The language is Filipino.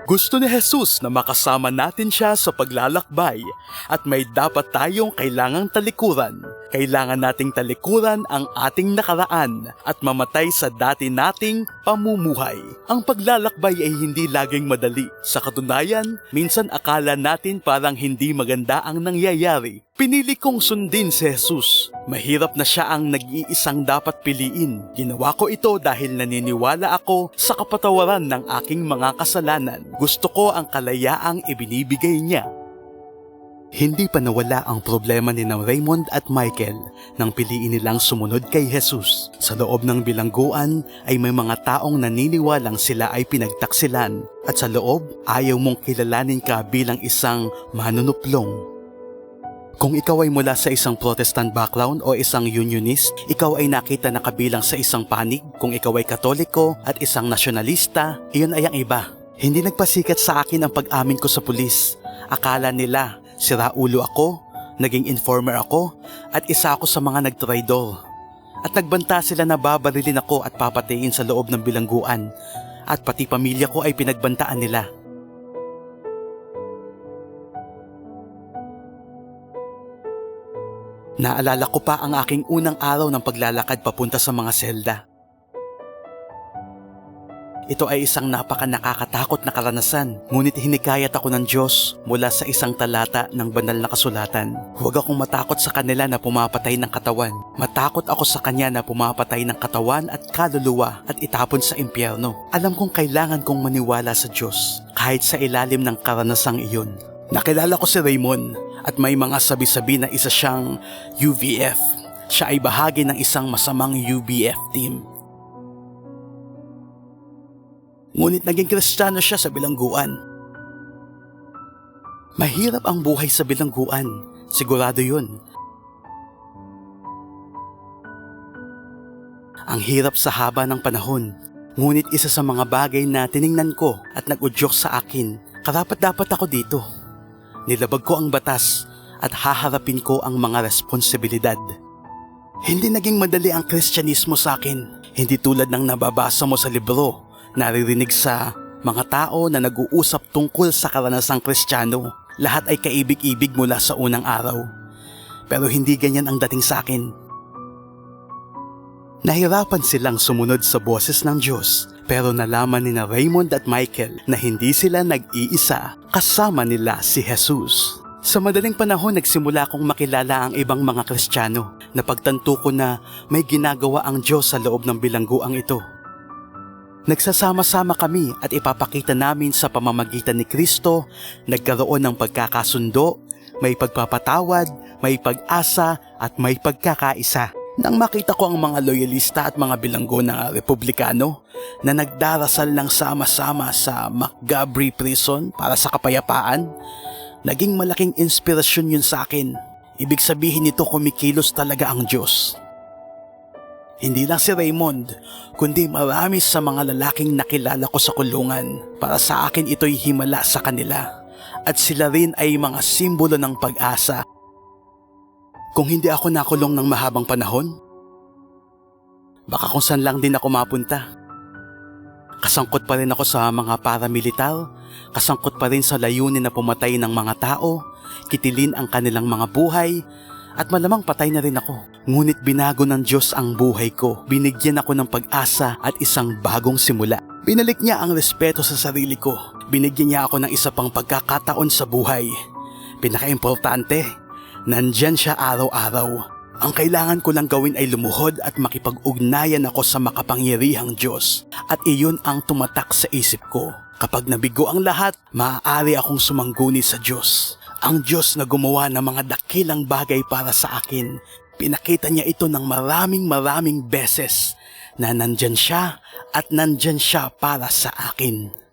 Gusto ni Jesus na makasama natin siya sa paglalakbay at may dapat tayong kailangang talikuran. Kailangan nating talikuran ang ating nakaraan at mamatay sa dati nating pamumuhay. Ang paglalakbay ay hindi laging madali. Sa katunayan, minsan akala natin parang hindi maganda ang nangyayari. Pinili kong sundin si Jesus. Mahirap na siya ang nag-iisang dapat piliin. Ginawa ko ito dahil naniniwala ako sa kapatawaran ng aking mga kasalanan. Gusto ko ang kalayaang ibinibigay niya. Hindi pa nawala ang problema ni Raymond at Michael nang piliin nilang sumunod kay Jesus. Sa loob ng bilangguan ay may mga taong naniniwalang sila ay pinagtaksilan at sa loob ayaw mong kilalanin ka bilang isang manunuplong. Kung ikaw ay mula sa isang Protestant background o isang Unionist, ikaw ay nakita na kabilang sa isang panig. Kung ikaw ay Katoliko at isang nasyonalista, iyon ay ang iba. Hindi nagpasikat sa akin ang pag-amin ko sa pulis. Akala nila, siraulo ako, naging informer ako, at isa ako sa mga nagtraidor. At nagbanta sila na babarilin ako at papatayin sa loob ng bilangguan. At pati pamilya ko ay pinagbantaan nila. Naalala ko pa ang aking unang araw ng paglalakad papunta sa mga selda. Ito ay isang nakakatakot na karanasan, ngunit hinikayat ako ng Diyos mula sa isang talata ng banal na kasulatan. Huwag akong matakot sa kanila na pumapatay ng katawan. Matakot ako sa kanya na pumapatay ng katawan at kaluluwa at itapon sa impyerno. Alam kong kailangan kong maniwala sa Diyos kahit sa ilalim ng karanasang iyon. Nakilala ko si Raymond at may mga sabi-sabi na isa siyang UVF. Siya ay bahagi ng isang masamang UBF team. Ngunit naging Kristiyano siya sa bilangguan. Mahirap ang buhay sa bilangguan, sigurado yun. Ang hirap sa haba ng panahon, ngunit isa sa mga bagay na tiningnan ko at nag-udyok sa akin, karapat-dapat ako dito. Nilabag ko ang batas at haharapin ko ang mga responsibilidad. Hindi naging madali ang Kristyanismo sa akin. Hindi tulad ng nababasa mo sa libro, naririnig sa mga tao na nag-uusap tungkol sa karanasang Kristiyano. Lahat ay kaibig-ibig mula sa unang araw. Pero hindi ganyan ang dating sa akin. Nahirapan silang sumunod sa boses ng Diyos. Pero nalaman ni Raymond at Michael na hindi sila nag-iisa, kasama nila si Jesus. Sa madaling panahon nagsimula akong makilala ang ibang mga Kristiyano. Napagtanto ko na may ginagawa ang Diyos sa loob ng bilangguang ito. Nagsasama-sama kami at ipapakita namin sa pamamagitan ni Kristo, nagkaroon ng pagkakasundo, may pagpapatawad, may pag-asa at may pagkakaisa. Nang makita ko ang mga loyalista at mga bilanggo ng Republikano na nagdarasal ng sama-sama sa McGabry Prison para sa kapayapaan, naging malaking inspirasyon yun sa akin. Ibig sabihin nito kumikilos talaga ang Diyos. Hindi lang si Raymond, kundi marami sa mga lalaking nakilala ko sa kulungan. Para sa akin ito'y himala sa kanila. At sila rin ay mga simbolo ng pag-asa. Kung hindi ako nakulong ng mahabang panahon, baka kung saan lang din ako mapunta. Kasangkot pa rin ako sa mga paramilitar, kasangkot pa rin sa layunin na pumatay ng mga tao, kitilin ang kanilang mga buhay, at malamang patay na rin ako. Ngunit binago ng Diyos ang buhay ko, binigyan ako ng pag-asa at isang bagong simula. Binalik niya ang respeto sa sarili ko, binigyan niya ako ng isa pang pagkakataon sa buhay. Pinaka-importante, nandyan siya araw-araw. Ang kailangan ko lang gawin ay lumuhod at makipag-ugnayan ako sa makapangyarihang Diyos. At iyon ang tumatak sa isip ko. Kapag nabigo ang lahat, maaari akong sumangguni sa Diyos. Ang Diyos na gumawa ng mga dakilang bagay para sa akin. Pinakita niya ito ng maraming beses na nandyan siya at nandyan siya para sa akin.